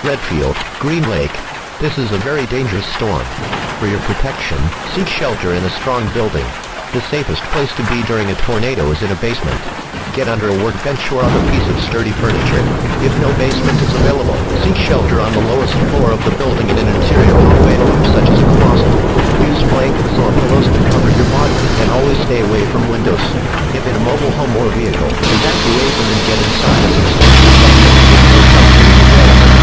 Redfield, Green Lake. This is a very dangerous storm. For your protection, seek shelter in a strong building. The safest place to be during a tornado is in a basement. Get under a workbench or other piece of sturdy furniture. If no basement is available, seek shelter on the lowest floor of the building in an interior hallway room such as a closet. Use blankets or pillows to cover your body, and always stay away from windows. If in a mobile home or vehicle, evacuate them and get inside as substantial shelter. If no shelter is available,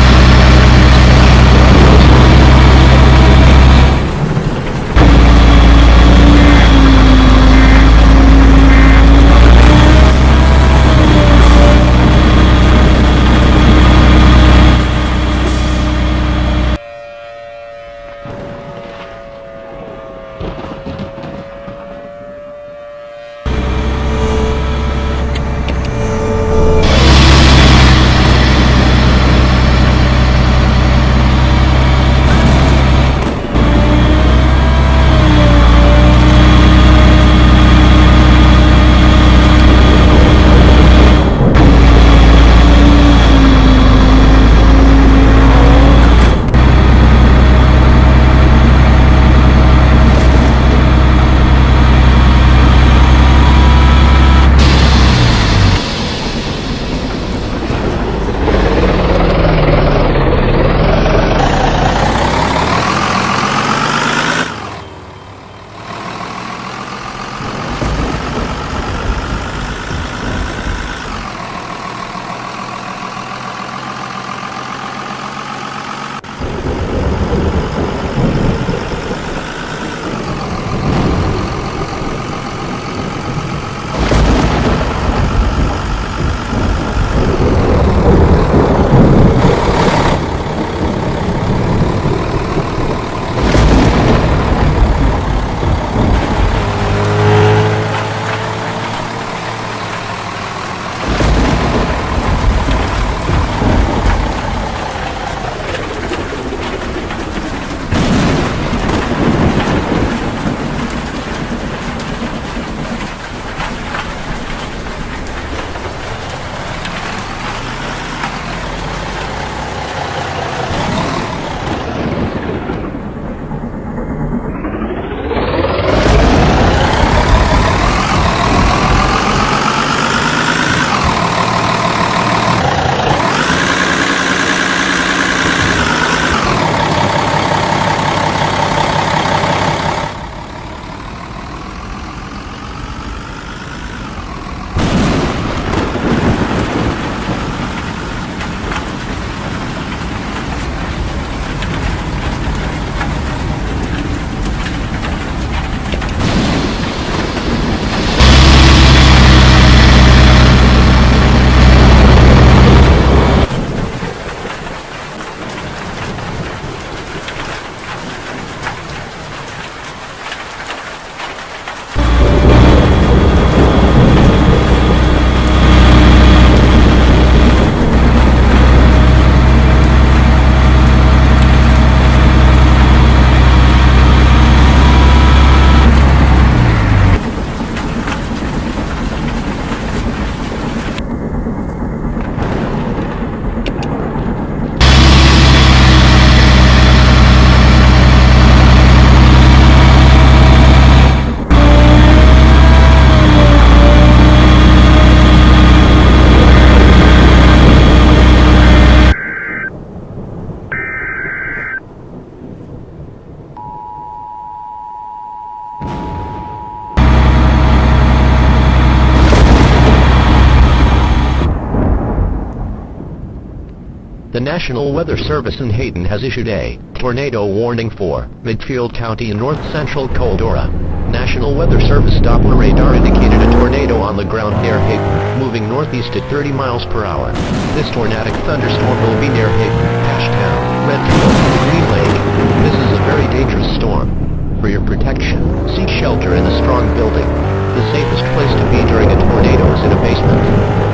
The National Weather Service in Hayden has issued a tornado warning for Midfield County in north-central Coldora. National Weather Service Doppler radar indicated a tornado on the ground near Hayden, moving northeast at 30 miles per hour. This tornadic thunderstorm will be near Hayden, Ashtown, Redfield, Green Lake. This is a very dangerous storm. For your protection, seek shelter in a strong building. The safest place to be during a tornado is in a basement.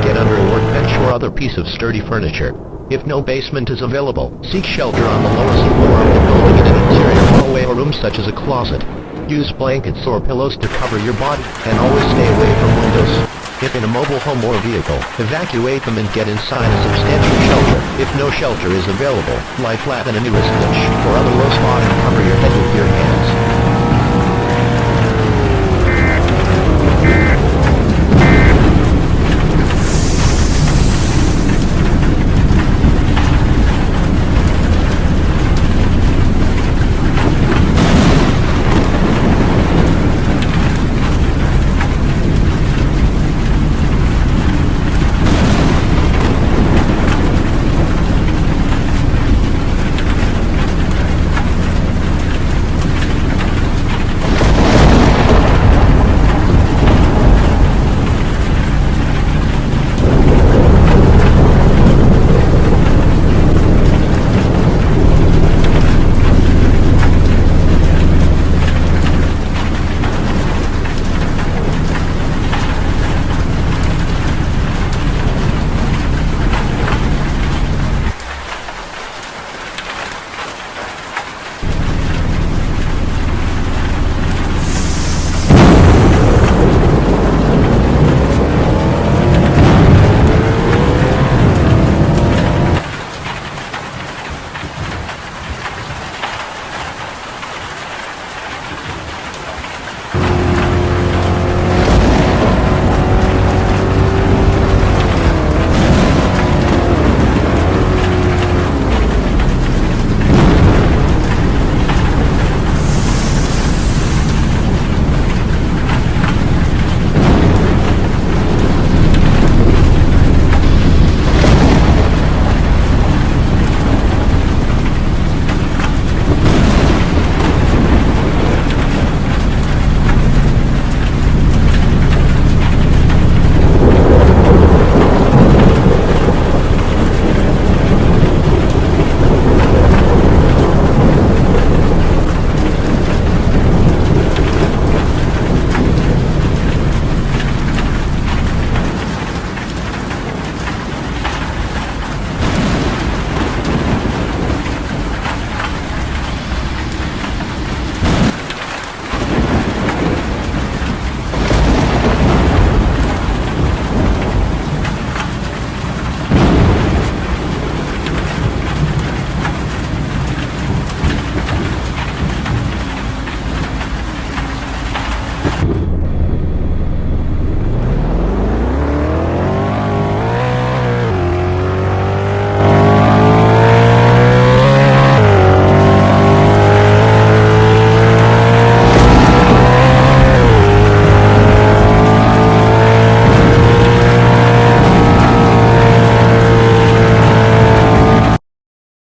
Get under a workbench or other piece of sturdy furniture. If no basement is available, seek shelter on the lowest floor of the building in an interior hallway or room such as a closet. Use blankets or pillows to cover your body, and always stay away from windows. If in a mobile home or vehicle, evacuate them and get inside a substantial shelter. If no shelter is available, lie flat in a nearest ditch or other low spot and cover your head with